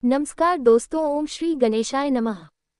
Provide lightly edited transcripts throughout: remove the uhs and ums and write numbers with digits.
नमस्कार दोस्तों, ओम श्री गणेशाय नमः।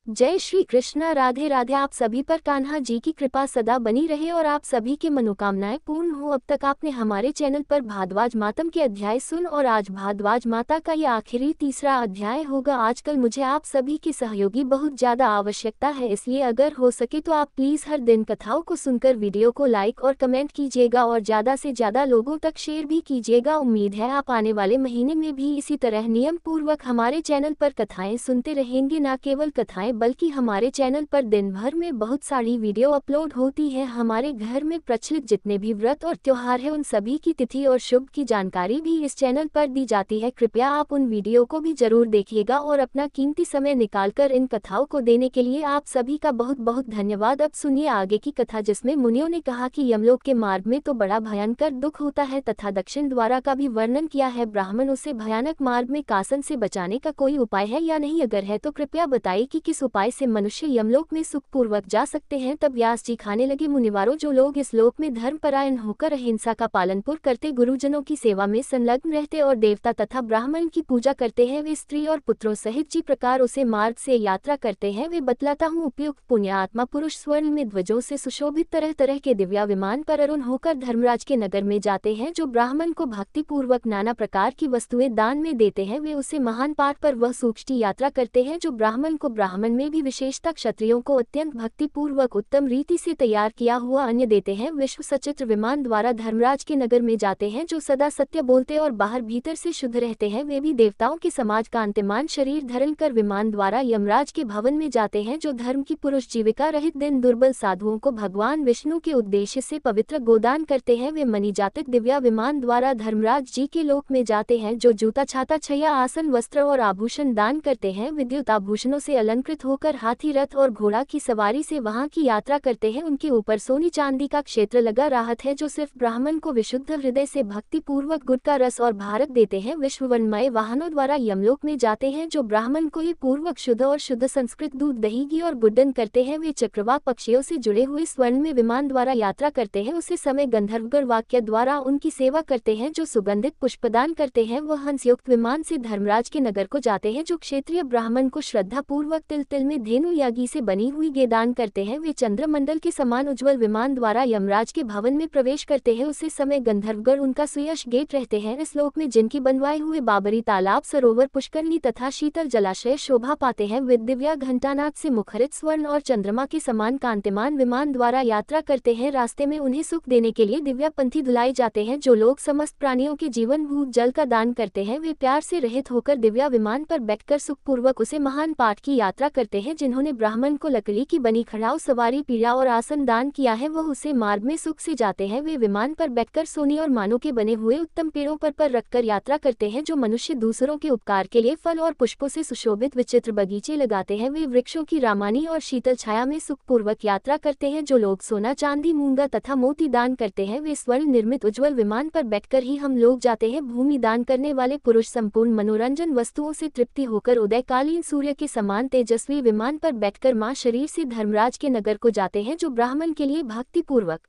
जय श्री कृष्णा, राधे राधे। आप सभी पर कान्हा जी की कृपा सदा बनी रहे और आप सभी की मनोकामनाएं पूर्ण हो। अब तक आपने हमारे चैनल पर भारद्वाज मातम के अध्याय सुन और आज भारद्वाज माता का यह आखिरी तीसरा अध्याय होगा। आजकल मुझे आप सभी की सहयोगी बहुत ज़्यादा आवश्यकता है, इसलिए अगर हो सके तो आप प्लीज़ हर दिन कथाओं को सुनकर वीडियो को लाइक और कमेंट कीजिएगा और ज़्यादा से ज़्यादा लोगों तक शेयर भी कीजिएगा। उम्मीद है आप आने वाले महीने में भी इसी तरह नियम पूर्वक हमारे चैनल पर कथाएं सुनते रहेंगे। न केवल कथाएं बल्कि हमारे चैनल पर दिन भर में बहुत सारी वीडियो अपलोड होती है। हमारे घर में प्रचलित जितने भी व्रत और त्योहार है उन सभी की तिथि और शुभ की जानकारी भी इस चैनल पर दी जाती है। कृपया आप उन वीडियो को भी जरूर देखिएगा और अपना कीमती समय निकालकर इन कथाओं को देने के लिए आप सभी का बहुत बहुत धन्यवाद। अब सुनिए आगे की कथा, जिसमें मुनियों ने कहा कि यमलोक के मार्ग में तो बड़ा भयंकर दुख होता है तथा दक्षिण द्वारा का भी वर्णन किया है। ब्राह्मण उसे भयानक मार्ग में कासन से बचाने का कोई उपाय है या नहीं? अगर है तो कृपया बताइए कि किस उपाय से मनुष्य यमलोक में सुखपूर्वक जा सकते हैं। तब व्यास जी खाने लगे, मुनिवारों, जो लोग इस लोक में धर्मपरायण होकर अहिंसा का पालन करते, गुरुजनों की सेवा में संलग्न रहते और देवता तथा ब्राह्मण की पूजा करते हैं, वे स्त्री और पुत्रों सहित जी प्रकार उसे मार्ग से यात्रा करते हैं। वे बतलाता हूँ, उपयुक्त पुण्य आत्मा पुरुष स्वर्ण में ध्वजों से सुशोभित तरह तरह के दिव्या विमान पर अरुण होकर धर्मराज के नगर में जाते हैं, जो ब्राह्मण को भक्ति पूर्वक नाना प्रकार की वस्तुएं दान में देते हैं। वे उसे महान पाठ पर वह सूक्ष्म यात्रा करते हैं, जो ब्राह्मण को ब्राह्मण में भी विशेषता क्षत्रियों को अत्यंत भक्ति पूर्वक उत्तम रीति से तैयार किया हुआ अन्न देते हैं। विश्व सचित्र विमान द्वारा धर्मराज के नगर में जाते हैं, जो सदा सत्य बोलते और बाहर भीतर से शुद्ध रहते हैं। वे भी देवताओं के समाज कांतिमान शरीर धारण कर विमान द्वारा यमराज के भवन में जाते हैं, जो धर्म की पुरुष जीविका रहित दिन दुर्बल साधुओं को भगवान विष्णु के उद्देश्य से पवित्र गोदान करते हैं। वे मणिजातिक दिव्या विमान द्वारा धर्मराज जी के लोक में जाते हैं, जो जूता छाता छया आसन वस्त्र और आभूषण दान करते हैं। विद्युत आभूषणों से अलंकृत होकर हाथी रथ और घोड़ा की सवारी से वहां की यात्रा करते हैं। उनके ऊपर सोनी चांदी का क्षेत्र लगा राहत है, जो सिर्फ ब्राह्मण को विशुद्ध हृदय से भक्ति पूर्वक गुड़ का रस और भारत देते हैं। विश्ववर्णमय वाहनों द्वारा यमलोक में जाते हैं, जो ब्राह्मण को ये पूर्वक शुद्ध और शुद्ध संस्कृत दूध दही घी और गुड्डन करते हैं। वे चक्रवाक पक्षियों से जुड़े हुए स्वर्ण में विमान द्वारा यात्रा करते हैं। उसी समय गंधर्वगण वाक्य द्वारा उनकी सेवा करते हैं, जो सुगंधित पुष्पदान करते हैं। वह हंसयुक्त विमान से धर्मराज के नगर को जाते हैं, जो क्षत्रिय ब्राह्मण को श्रद्धा पूर्वक तिल तिल में धेनु यागी से बनी हुई गेदान करते हैं। वे चंद्रमंडल के समान उज्ज्वल विमान द्वारा यमराज के भवन में प्रवेश करते हैं। उसी समय गंधर्वगण उनका सुयश गेट रहते हैं। इस लोक में जिनकी बनवाए हुए बाबरी तालाब, सरोवर, पुष्करणी तथा शीतल जलाशय शोभा पाते हैं, वे दिव्या घंटानाद से मुखरित स्वर्ण और चंद्रमा के समान कांतिमान विमान द्वारा यात्रा करते हैं। रास्ते में उन्हें सुख देने के लिए दिव्या पंथी धुलाए जाते हैं। जो लोग समस्त प्राणियों के जीवन भूत जल का दान करते हैं, वे प्यार से रहित होकर दिव्या विमान पर बैठकर सुखपूर्वक उसे महान पाठ की यात्रा करते हैं। जिन्होंने ब्राह्मण को लकड़ी की बनी खड़ाऊ सवारी, पीड़ा और आसन दान किया है, वह उसे मार्ग में सुख से जाते हैं। वे विमान पर बैठकर सोने और मानों के बने हुए उत्तम पेड़ों पर रखकर यात्रा करते हैं। जो मनुष्य दूसरों के उपकार के लिए फल और पुष्पों से सुशोभित विचित्र बगीचे लगाते हैं, वे वृक्षों की रामानी और शीतल छाया में सुखपूर्वक यात्रा करते हैं। जो लोग सोना चांदी मूंगा तथा मोती दान करते हैं, वे स्वर्ण निर्मित उज्ज्वल विमान पर बैठकर ही हम लोग जाते हैं। भूमि दान करने वाले पुरुष संपूर्ण मनोरंजन वस्तुओं से तृप्ति होकर उदयकालीन सूर्य के समान तेजस्वी विमान पर बैठकर मां शरीर से धर्मराज के नगर को जाते हैं। जो ब्राह्मण के लिए भक्ति पूर्वक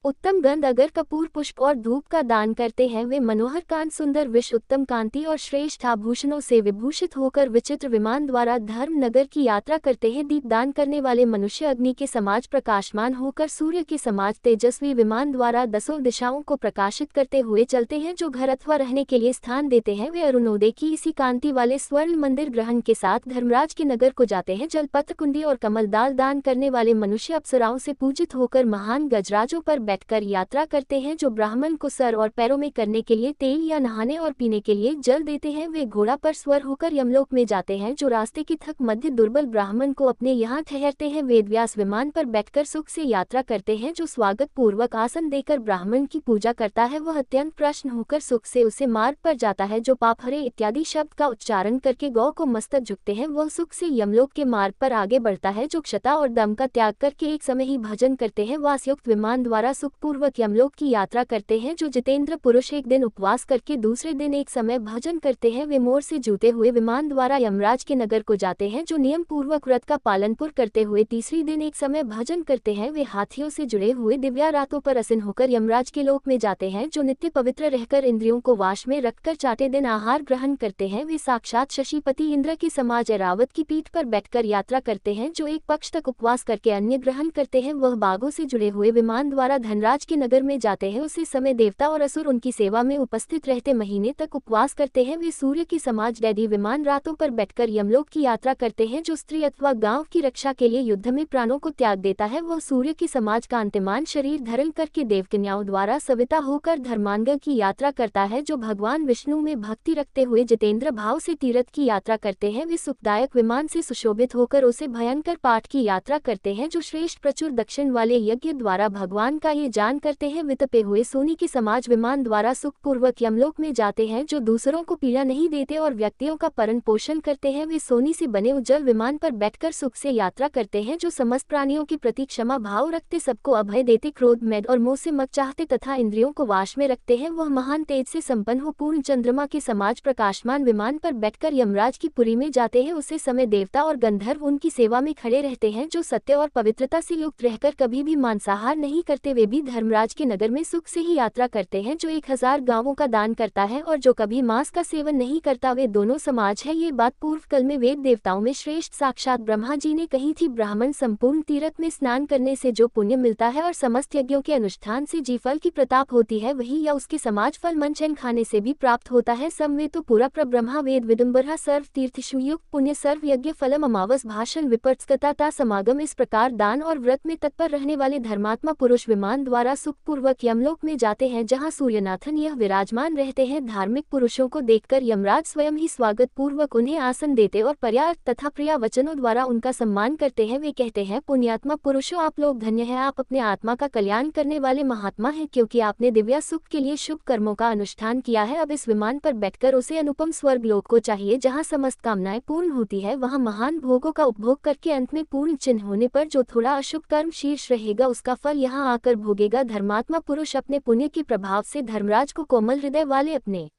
उत्तम गंध, अगर, कपूर, पुष्प और धूप का दान करते हैं, वे मनोहर कांत, सुंदर विष, उत्तम कांति और श्रेष्ठ आभूषणों से विभूषित होकर विचित्र विमान द्वारा धर्म नगर की यात्रा करते हैं। दीप दान करने वाले मनुष्य अग्नि के समाज प्रकाशमान होकर सूर्य के समाज तेजस्वी विमान द्वारा दसों दिशाओं को प्रकाशित करते हुए चलते हैं। जो घर अथवा रहने के लिए स्थान देते हैं, वे अरुणोदय की इसी कांति वाले स्वर्ण मंदिर ग्रहण के साथ धर्मराज के नगर को जाते हैं। जलपत्र, कुंडी और कमल दाल दान करने वाले मनुष्य अप्सराओं से पूजित होकर महान गजराजों पर बैठकर यात्रा करते हैं। जो ब्राह्मण को सर और पैरों में करने के लिए तेल या नहाने और पीने के लिए जल देते हैं, वे घोड़ा पर स्वर होकर यमलोक में जाते हैं। जो रास्ते की थक मध्य दुर्बल ब्राह्मण को अपने यहाँ ठहरते हैं, वेदव्यास विमान पर बैठकर सुख से यात्रा करते हैं। जो स्वागत पूर्वक आसन देकर ब्राह्मण की पूजा करता है, वह अत्यंत प्रसन्न होकर सुख से उसे मार्ग पर जाता है। जो पाप हरे इत्यादि शब्द का उच्चारण करके गौ को मस्तक झुकते हैं, वह सुख से यमलोक के मार्ग पर आगे बढ़ता है। जो क्षता और दम का त्याग करके एक समय ही भजन करते हैं, वासयुक्त विमान द्वारा सुखपूर्वक यमलोक की यात्रा करते हैं। जो जितेंद्र पुरुष एक दिन उपवास करके दूसरे दिन एक समय भजन करते हैं, वे मोर से जूते हुए विमान द्वारा यमराज के नगर को जाते हैं। जो नियम पूर्वक व्रत का पालनपुर करते हुए तीसरी दिन एक समय भजन करते हैं, वे हाथियों से जुड़े हुए दिव्या रातों पर आसीन होकर यमराज के लोक में जाते हैं। जो नित्य पवित्र रहकर इंद्रियों को वाश में रखकर चाटे दिन आहार ग्रहण करते हैं, वे साक्षात शशिपति इंद्र के समाज ऐरावत की पीठ पर बैठकर यात्रा करते हैं। जो एक पक्ष तक उपवास करके अन्न ग्रहण करते हैं, वह बाघों से जुड़े हुए विमान द्वारा धनराज के नगर में जाते हैं। उसी समय देवता और असुर उनकी सेवा में उपस्थित रहते महीने तक उपवास करते हैं। वे सूर्य की समाज डैडी विमान रातों पर बैठकर यमलोक की यात्रा करते हैं। जो स्त्री अथवा गांव की रक्षा के लिए युद्ध में प्राणों को त्याग देता है, वह सूर्य की समाज कांतिमान शरीर धारण करके देवकन्याओं द्वारा सविता होकर धर्मांग की यात्रा करता है। जो भगवान विष्णु में भक्ति रखते हुए जितेंद्र भाव से तीर्थ की यात्रा करते हैं, वे सुखदायक विमान से सुशोभित होकर उसे भयंकर पाठ की यात्रा करते हैं। जो श्रेष्ठ प्रचुर दक्षिण वाले यज्ञ द्वारा भगवान का ये जान करते हैं, वितपे हुए सोनी की समाज विमान द्वारा सुखपूर्वक यमलोक में जाते हैं। जो दूसरों को पीड़ा नहीं देते और व्यक्तियों का पालन पोषण करते हैं, वे सोनी से बने उज्जवल विमान पर बैठकर सुख से यात्रा करते हैं। जो समस्त प्राणियों के प्रति क्षमा भाव रखते, सबको अभय देते, क्रोध मेद और मोह से मत चाहते तथा इंद्रियों को वाश में रखते हैं, वह महान तेज से संपन्न हो पूर्ण चंद्रमा के समाज प्रकाशमान विमान पर बैठकर यमराज की पुरी में जाते हैं। उसे समय देवता और गंधर्व उनकी सेवा में खड़े रहते हैं। जो सत्य और पवित्रता से युक्त रहकर कभी भी मांसाहार नहीं करते, वे भी धर्मराज के नगर में सुख से ही यात्रा करते हैं। जो 1000 गांवों का दान करता है और जो कभी मांस का सेवन नहीं करता, वे दोनों समाज है। ये बात पूर्व कल में वेद देवताओं में श्रेष्ठ साक्षात ब्रह्मा जी ने कही थी। ब्राह्मण संपूर्ण तीर्थ में स्नान करने से जो पुण्य मिलता है और समस्त यज्ञों के अनुष्ठान से जी फल की प्रताप होती है, वही या उसके समाज फल मनचैन खाने से भी प्राप्त होता है। समवे तो पूरा ब्रह्मा वेद विदुम्बरा सर्व तीर्थेषु युक्त पुण्य सर्व यज्ञ फलम अमावस भाषण विपर्तकता समागम। इस प्रकार दान और व्रत में तत्पर रहने वाले धर्मात्मा पुरुष विमान द्वारा सुखपूर्वक यमलोक में जाते हैं, जहाँ सूर्यनाथन यह विराजमान रहते हैं। धार्मिक पुरुषों को देखकर यमराज स्वयं ही स्वागत पूर्वक उन्हें आसन देते और पर्याप्त तथा प्रिय वचनों द्वारा उनका सम्मान करते हैं। वे कहते हैं, पुण्यात्मा पुरुषों, आप लोग धन्य हैं, आप अपने आत्मा का कल्याण करने वाले महात्मा हैं, क्योंकि आपने दिव्या सुख के लिए शुभ कर्मों का अनुष्ठान किया है। अब इस विमान पर बैठकर उसे अनुपम स्वर्ग लोक को चाहिए, जहाँ समस्त कामनाएं पूर्ण होती है। वहाँ महान भोगों का उपभोग करके अंत में पूर्ण चिन्ह होने पर जो थोड़ा अशुभ कर्म शीर्ष रहेगा, उसका फल यहाँ आकर भोगेगा। धर्मात्मा पुरुष अपने पुण्य के प्रभाव से धर्मराज को कोमल हृदय वाले अपने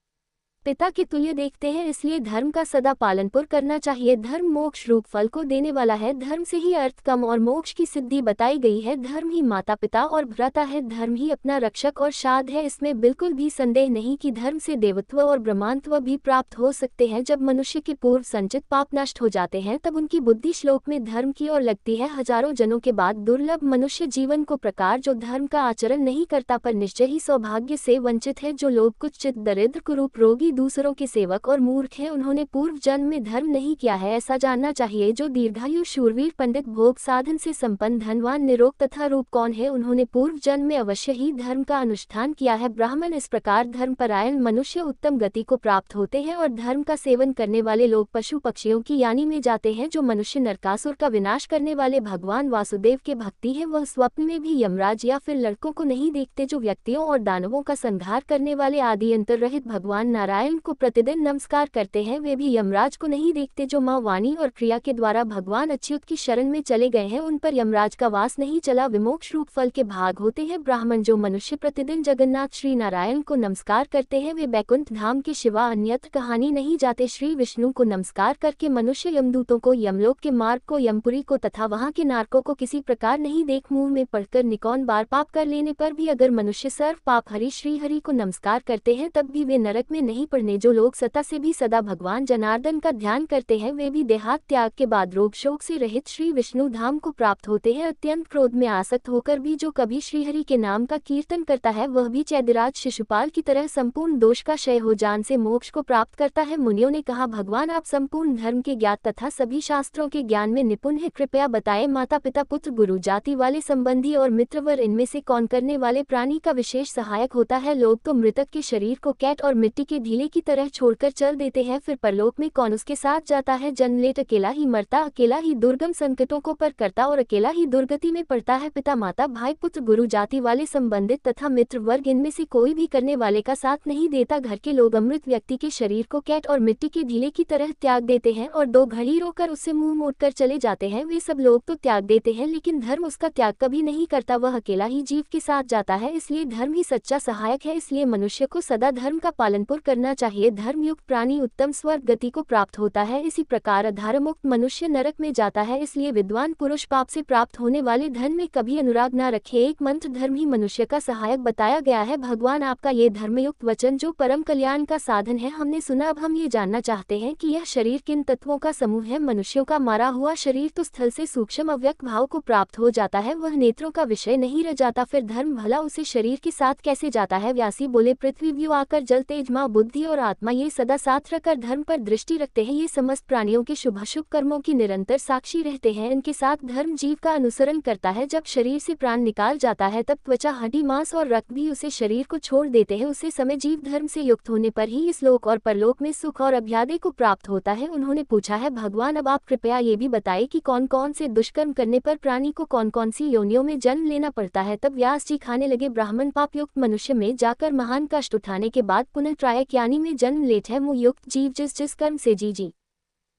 पिता के तुल्य देखते हैं, इसलिए धर्म का सदा पालनपुर करना चाहिए। धर्म मोक्ष रूप फल को देने वाला है। धर्म से ही अर्थ काम और मोक्ष की सिद्धि बताई गई है। धर्म ही माता पिता और भ्राता है। धर्म ही अपना रक्षक और शाद है। इसमें बिल्कुल भी संदेह नहीं कि धर्म से देवत्व और ब्रह्मांत्व भी प्राप्त हो सकते हैं। जब मनुष्य के पूर्व संचित पाप नष्ट हो जाते हैं, तब उनकी बुद्धि श्लोक में धर्म की ओर लगती है। हजारों जन्मों के बाद दुर्लभ मनुष्य जीवन को प्रकार जो धर्म का आचरण नहीं करता, पर निश्चय ही सौभाग्य से वंचित है। जो लोग कुचित दरिद्र कुरूप रोगी दूसरों के सेवक और मूर्ख हैं, उन्होंने पूर्व जन्म में धर्म नहीं किया है, ऐसा जानना चाहिए। जो दीर्घायु शूरवीर पंडित भोग साधन से संपन्न धनवान निरोग तथा रूप कौन है, उन्होंने पूर्व जन्म में अवश्य ही धर्म का अनुष्ठान किया है। ब्राह्मण इस प्रकार धर्मपरायण मनुष्य उत्तम गति को प्राप्त होते हैं और धर्म का सेवन करने वाले लोग पशु पक्षियों की यानी में जाते हैं। जो मनुष्य नरकासुर का विनाश करने वाले भगवान वासुदेव के भक्ति है, वह स्वप्न में भी यमराज या फिर लड़कों को नहीं देखते। जो व्यक्तियों और दानवों का संहार करने वाले आदि अंतर रहित भगवान नारायण को प्रतिदिन नमस्कार करते हैं, वे भी यमराज को नहीं देखते। जो माँ वाणी और क्रिया के द्वारा भगवान अच्युत की शरण में चले गए हैं, उन पर यमराज का वास नहीं चला। विमोक्ष रूप फल के भाग होते हैं। ब्राह्मण जो मनुष्य प्रतिदिन जगन्नाथ श्री नारायण को नमस्कार करते हैं, वे बैकुंठ धाम के शिवा अन्यत्र कहानी नहीं जाते। श्री विष्णु को नमस्कार करके मनुष्य यमदूतों को, यमलोक के मार्ग को, यमपुरी को तथा वहाँ के नारकों को किसी प्रकार नहीं देख। मुंह में पढ़कर निकौन बार पाप कर लेने पर भी अगर मनुष्य सर्व पाप हरि श्री हरि को नमस्कार करते हैं, तब भी वे नरक में नहीं पड़ने। जो लोग सता से भी सदा भगवान जनार्दन का ध्यान करते हैं, वे भी देहात त्याग के बाद रोग शोक से रहित श्री विष्णु धाम को प्राप्त होते हैं। अत्यंत क्रोध में आसक्त होकर भी जो कभी श्रीहरि के नाम का कीर्तन करता है, वह भी चैदिराज शिशुपाल की तरह संपूर्ण दोष का क्षय हो जान से मोक्ष को प्राप्त करता है। मुनियों ने कहा, भगवान आप संपूर्ण धर्म के ज्ञात तथा सभी शास्त्रों के ज्ञान में निपुण है, कृपया बताएं माता पिता पुत्र गुरु जाति वाले संबंधी और मित्रवर, इनमें से कौन करने वाले प्राणी का विशेष सहायक होता है। लोग तो मृतक के शरीर को कैट और मिट्टी के ढेर ढीले की तरह छोड़कर चल देते हैं, फिर परलोक में कौन उसके साथ जाता है। जन्म लेट अकेला ही मरता, अकेला ही दुर्गम संकटों को पार करता और अकेला ही दुर्गति में पड़ता है। पिता माता भाई पुत्र गुरु जाति वाले संबंधित तथा मित्र वर्ग इनमें से कोई भी करने वाले का साथ नहीं देता। घर के लोग अमृत व्यक्ति के शरीर को कैट और मिट्टी के ढीले की तरह त्याग देते हैं और 2 घड़ी रोकर उससे मुंह मोड़कर चले जाते हैं। वे सब लोग तो त्याग देते हैं, लेकिन धर्म उसका त्याग कभी नहीं करता, वह अकेला ही जीव के साथ जाता है। इसलिए धर्म ही सच्चा सहायक है। इसलिए मनुष्य को सदा धर्म का पालनपुर करना चाहिए। धर्मयुक्त प्राणी उत्तम स्वर्ग गति को प्राप्त होता है, इसी प्रकार अधर्ममुक्त मनुष्य नरक में जाता है। इसलिए विद्वान पुरुष पाप से प्राप्त होने वाले धन में कभी अनुराग न रखे। एक मंत्र धर्म ही मनुष्य का सहायक बताया गया है। भगवान आपका ये धर्मयुक्त वचन जो परम कल्याण का साधन है हमने सुना। अब हम ये जानना चाहते हैं कि यह शरीर किन तत्वों का समूह है। मनुष्यों का मारा हुआ शरीर तो स्थल से सूक्ष्म अव्यक्त भाव को प्राप्त हो जाता है, वह नेत्रों का विषय नहीं रह जाता। फिर धर्म भला उसे शरीर के साथ कैसे जाता है। व्यासी बोले, पृथ्वी व्यू आकर जल तेज माँ बुद्धि और आत्मा ये सदा साथ रहकर धर्म पर दृष्टि रखते हैं। ये समस्त प्राणियों के शुभाशुभ कर्मों की निरंतर साक्षी रहते हैं। इनके साथ धर्म जीव का अनुसरण करता है। जब शरीर से प्राण निकाल जाता है तब त्वचा हड्डी मांस और रक्त भी उसे शरीर को छोड़ देते हैं। उसे समय जीव धर्म से युक्त होने पर ही इस लोक और परलोक में सुख और अभ्यादय को प्राप्त होता है। उन्होंने पूछा है, भगवान अब आप कृपया ये भी बताइए कि कौन कौन से दुष्कर्म करने पर प्राणी को कौन कौन सी योनियों में जन्म लेना पड़ता है। तब व्यास जी खाने लगे, ब्राह्मण पाप युक्त मनुष्य में जाकर महान कष्ट उठाने के बाद पुनः त्रायक यानी में जन्म लेट है। मुँह युक्त जीव जिस जिस कर्म से जी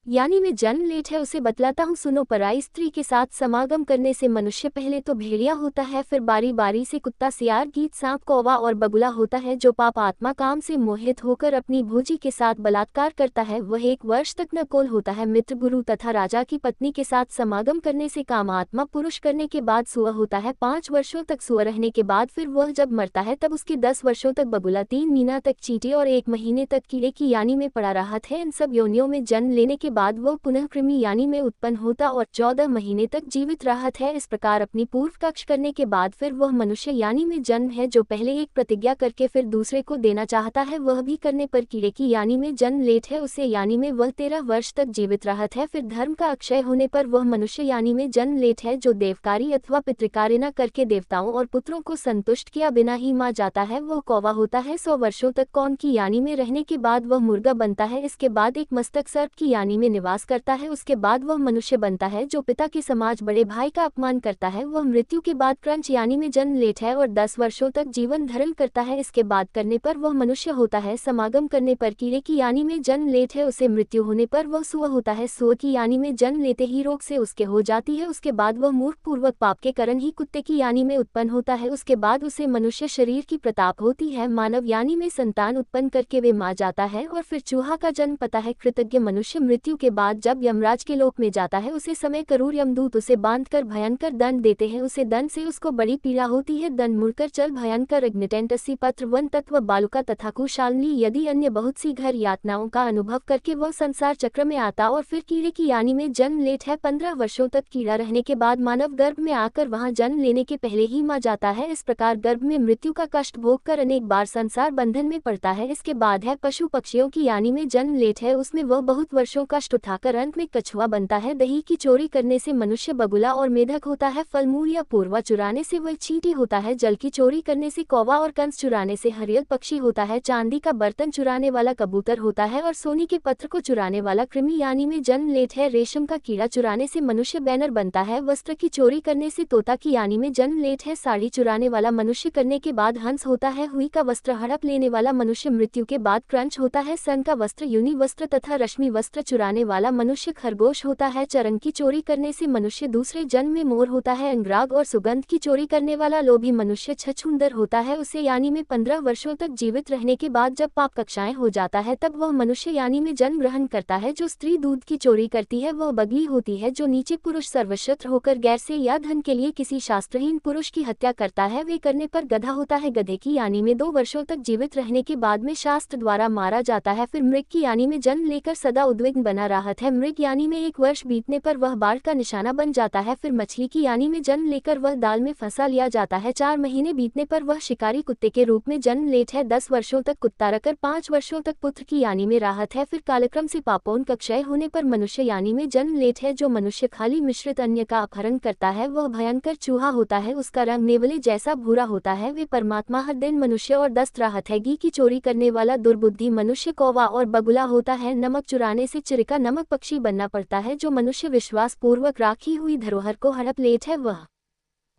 यानी में जन्म लेट है उसे बतलाता हूँ सुनो। पराई स्त्री के साथ समागम करने से मनुष्य पहले तो भेड़िया होता है, फिर बारी बारी से कुत्ता, सियार, गीत, सांप, कौवा और बगुला होता है। जो पाप आत्मा काम से मोहित होकर अपनी भोजी के साथ बलात्कार करता है वह 1 वर्ष तक नकोल होता है। मित्र, गुरु तथा राजा की पत्नी के साथ समागम करने से काम आत्मा पुरुष करने के बाद सुअर होता है। 5 वर्षों तक सुअर रहने के बाद फिर वह जब मरता है तब उसके 10 वर्षों तक बगुला, 3 महीना तक चींटी और 1 महीने तक कीड़े की यानी में पड़ा रहता है। इन सब योनियों में जन्म लेने के बाद वह पुनः कृमि यानी में उत्पन्न होता और 14 महीने तक जीवित रहता है। इस प्रकार अपनी पूर्व कक्ष करने के बाद फिर वह मनुष्य यानी में जन्म है। जो पहले एक प्रतिज्ञा करके फिर दूसरे को देना चाहता है वह भी करने पर कीड़े की यानी में जन्म लेट है। उसे यानी में वह 13 वर्ष तक जीवित रहता है। फिर धर्म का अक्षय होने पर वह मनुष्य यानी में जन्म लेट है। जो देवकारी अथवा पितृकार्य न करके देवताओं और पुत्रों को संतुष्ट किया बिना ही मार जाता है वह कौवा होता है। 100 वर्षों तक कौन की यानी में रहने के बाद वह मुर्गा बनता है। इसके बाद एक मस्तक सर्प की यानी में निवास करता है। उसके बाद वह मनुष्य बनता है। जो पिता के समाज बड़े भाई का अपमान करता है वह मृत्यु के बाद क्रंच यानी में जन्म लेट है और 10 वर्षों तक जीवन धारण करता है। इसके बाद करने पर वह मनुष्य होता है। समागम करने पर कीड़े की यानी में जन्म लेट है। उसे मृत्यु होने पर वह सुअर होता है। सुअर की यानी में जन्म लेते ही रोग से उसके हो जाती है। उसके बाद वह मूर्ख पूर्वक पाप के कारण ही कुत्ते की यानी में उत्पन्न होता है। उसके बाद उसे मनुष्य शरीर की प्रताप होती है। मानव यानी में संतान उत्पन्न करके वे मार जाता है और फिर चूहा का जन्म पता है। कृतज्ञ मनुष्य मृत्यु के बाद जब यमराज के लोक में जाता है उसे समय करूर यमदूत उसे बांधकर भयंकर दंड देते हैं। उसे दंड से उसको बड़ी पीड़ा होती है। दंड मुड़कर चल भयंकर अग्निटेंटसी पत्र वन तत्व बालुका तथा कुशालनी यदि अन्य बहुत सी घर यातनाओं का अनुभव करके वह संसार चक्र में आता और फिर कीड़े की यानी में जन्म लेट है। 15 वर्षों तक कीड़ा रहने के बाद मानव गर्भ में आकर वहां जन्म लेने के पहले ही मर जाता है। इस प्रकार गर्भ में मृत्यु का कष्ट भोग कर अनेक बार संसार बंधन में पड़ता है। इसके बाद है पशु पक्षियों की यानी में जन्म लेट है। उसमें वह बहुत वर्षों कष्ट उठाकर अंत में कछुआ बनता है। दही की चोरी करने से मनुष्य बगुला और मेढक होता है। फल मूल या पूर्वा चुराने से वह चींटी होता है। जल की चोरी करने से कौवा और कंस चुराने से हरियल पक्षी होता है। चांदी का बर्तन चुराने वाला कबूतर होता है और सोने के पत्र को चुराने वाला कृमि यानी में जन्म लेट है। रेशम का कीड़ा चुराने से मनुष्य बैनर बनता है। वस्त्र की चोरी करने से तोता की यानी में जन्म लेट है। साड़ी चुराने वाला मनुष्य करने के बाद हंस होता है। हुई का वस्त्र हड़प लेने वाला मनुष्य मृत्यु के बाद क्रंच होता है। सन का वस्त्र, यूनि वस्त्र तथा रश्मि वस्त्र चुराने वाला मनुष्य खरगोश होता है। चरंग की चोरी करने से मनुष्य दूसरे जन्म में मोर होता है। अंगराग और सुगंध की चोरी करने वाला लोभी मनुष्य छछूंदर होता है। उसे यानी में 15 वर्षों तक जीवित रहने के बाद जब पाप कक्षाएं हो जाता है तब वह मनुष्य यानी में जन्म ग्रहण करता है। जो स्त्री दूध की चोरी करती है वह बगली होती है। जो नीचे पुरुष सर्वशत्र होकर गैर से या धन के लिए किसी शास्त्रहीन पुरुष की हत्या करता है वे करने पर गधा होता है। गधे की यानी में 2 वर्षों तक जीवित रहने के बाद में शास्त्र द्वारा मारा जाता है। फिर मृग की यानी में जन्म लेकर सदा उद्विग्न बना निशाना राहत है। मृग यानी में 1 वर्ष बीतने पर वह बाढ़ का निशाना बन जाता है। फिर मछली की यानी में जन्म लेकर वह दाल में फंसा लिया जाता है। 4 महीने बीतने पर वह शिकारी कुत्ते के रूप में जन्म लेता है। 10 वर्षों तक कुत्ता रखकर 5 वर्षों तक पुत्र की यानी में राहत है। फिर कालक्रम से पापों का क्षय होने पर मनुष्य यानी में जन्म लेता है। जो मनुष्य खाली मिश्रित अन्न का अपहरण करता है वह भयंकर चूहा होता है। उसका रंग नेवले जैसा भूरा होता है। वे परमात्मा हर दिन मनुष्य और दस्त राहत है। घी की चोरी करने वाला दुर्बुद्धि मनुष्य कौवा और बगुला होता है। नमक चुराने से चिरका नमक पक्षी बनना पड़ता है। जो मनुष्य विश्वास पूर्वक राखी हुई धरोहर को हड़प लेता है वह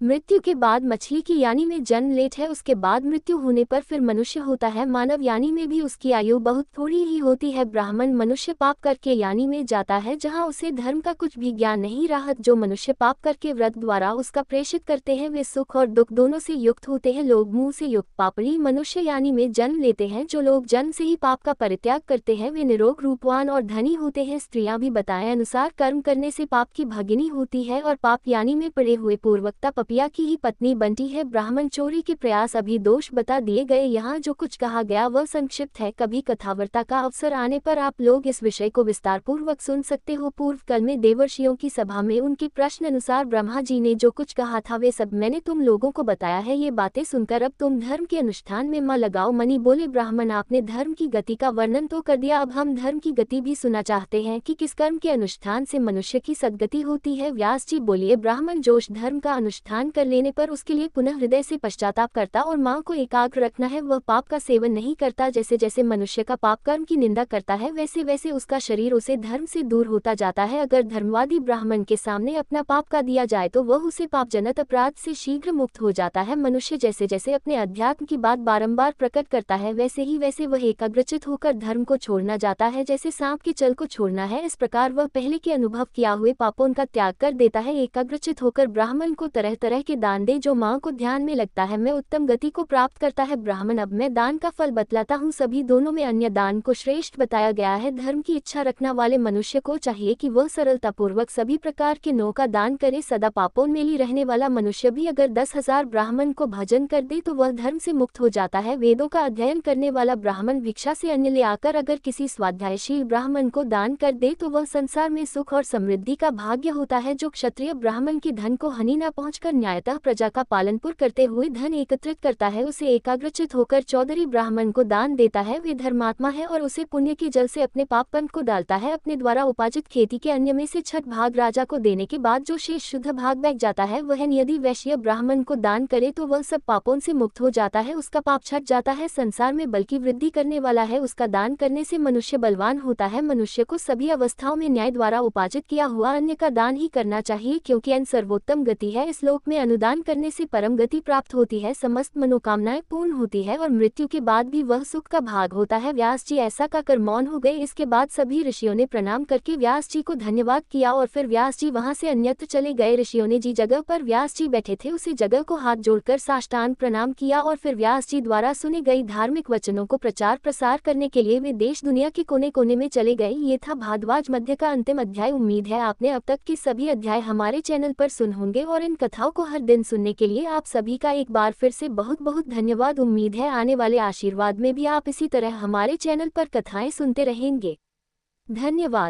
मृत्यु के बाद मछली की यानी में जन्म लेता है। उसके बाद मृत्यु होने पर फिर मनुष्य होता है। मानव यानी में भी उसकी आयु बहुत थोड़ी ही होती है। ब्राह्मण मनुष्य पाप करके यानी में जाता है जहां उसे धर्म का कुछ भी ज्ञान नहीं राहत। जो मनुष्य पाप करके व्रत द्वारा उसका प्रेषित करते हैं वे सुख और दुख दोनों से युक्त होते हैं। लोग मुंह से युक्त पापड़ी मनुष्य यानी में जन्म लेते हैं। जो लोग जन्म से ही पाप का परित्याग करते हैं वे निरोग रूपवान और धनी होते हैं। स्त्रियां भी बताए अनुसार कर्म करने से पाप की भगिनी होती है और पाप यानी में पड़े हुए पूर्वकता पिया की ही पत्नी बनती है। ब्राह्मण चोरी के प्रयास अभी दोष बता दिए गए। यहाँ जो कुछ कहा गया वह संक्षिप्त है। कभी कथावार्ता का अवसर आने पर आप लोग इस विषय को विस्तार पूर्वक सुन सकते हो। पूर्व कल में देवर्षियों की सभा में उनके प्रश्न अनुसार ब्रह्मा जी ने जो कुछ कहा था वे सब मैंने तुम लोगों को बताया है। ये बातें सुनकर अब तुम धर्म के अनुष्ठान में मन लगाओ। मणि बोले ब्राह्मण आपने धर्म की गति का वर्णन तो कर दिया, अब हम धर्म की गति भी सुना चाहते हैं कि किस कर्म के अनुष्ठान से मनुष्य की सद्गति होती है। व्यास जी बोलिए ब्राह्मण जोश धर्म का अनुष्ठान कर लेने पर उसके लिए पुनः हृदय से पश्चाताप करता और मां को एकाग्र रखना है। वह पाप का सेवन नहीं करता। जैसे जैसे मनुष्य का पाप कर्म की निंदा करता है वैसे वैसे उसका शरीर उसे धर्म से दूर होता जाता है। अगर धर्मवादी ब्राह्मण के सामने अपना पाप का दिया जाए तो वह उसे पापजनक अपराध से शीघ्र मुक्त हो जाता है। मनुष्य जैसे जैसे अपने अध्यात्म की बात बारंबार प्रकट करता है वैसे ही वैसे वह एकाग्रचित होकर धर्म को छोड़ना जाता है। जैसे सांप के चल को छोड़ना है इस प्रकार वह पहले के अनुभव किया हुए पापों का त्याग कर देता है। एकाग्रचित होकर ब्राह्मण को तरह तरह के दान दे। जो मां को ध्यान में लगता है मैं उत्तम गति को प्राप्त करता है। ब्राह्मण अब मैं दान का फल बतलाता हूँ। सभी दोनों में अन्य दान को श्रेष्ठ बताया गया है। धर्म की इच्छा रखने वाले मनुष्य को चाहिए कि वह सरलतापूर्वक सभी प्रकार के नौ का दान करे। सदा पापों में ही रहने वाला मनुष्य भी अगर 10,000 ब्राह्मण को भजन कर दे तो वह धर्म से मुक्त हो जाता है। वेदों का अध्ययन करने वाला ब्राह्मण भिक्षा से अन्न ले आकर अगर किसी स्वाध्यायशील ब्राह्मण को दान कर दे तो वह संसार में सुख और समृद्धि का भाग्य होता है। जो क्षत्रिय ब्राह्मण के धन को हानि न पहुंचकर न्यायतः प्रजा का पालनपुर करते हुए धन एकत्रित करता है उसे एकाग्रचित होकर चौधरी ब्राह्मण को दान देता है। वे धर्मात्मा है और उसे पुण्य के जल से अपने पापपन को डालता है। अपने द्वारा उपार्जित खेती के अन्य में से 6 भाग राजा को देने के बाद जो शेष शुद्ध भाग बैठ जाता है वह यदि वैश्य ब्राह्मण को दान करे तो वह सब पापों से मुक्त हो जाता है। उसका पाप छट जाता है। संसार में बल की वृद्धि करने वाला है। उसका दान करने से मनुष्य बलवान होता है। मनुष्य को सभी अवस्थाओं में न्याय द्वारा उपार्जित किया हुआ अन्न का दान ही करना चाहिए क्योंकि अन्न सर्वोत्तम गति है। इस लोक में अनुदान करने से परम गति प्राप्त होती है, समस्त मनोकामनाएं पूर्ण होती है और मृत्यु के बाद भी वह सुख का भाग होता है। व्यास जी ऐसा कहकर मौन हो गए। इसके बाद सभी ऋषियों ने प्रणाम करके व्यास जी को धन्यवाद किया और फिर व्यास जी वहां से अन्यत्र चले गए। ऋषियों ने जिस जगह पर व्यास जी बैठे थे उसी जगह को हाथ जोड़कर साष्टांग प्रणाम किया और फिर व्यास जी द्वारा सुनी गई धार्मिक वचनों को प्रचार प्रसार करने के लिए वे देश दुनिया के कोने कोने में चले गए। ये था भारद्वाज मध्य का अंतिम अध्याय। उम्मीद है आपने अब तक के सभी अध्याय हमारे चैनल पर सुन होंगे और इन कथाओं को हर दिन सुनने के लिए आप सभी का एक बार फिर से बहुत बहुत धन्यवाद। उम्मीद है आने वाले आशीर्वाद में भी आप इसी तरह हमारे चैनल पर कथाएं सुनते रहेंगे। धन्यवाद।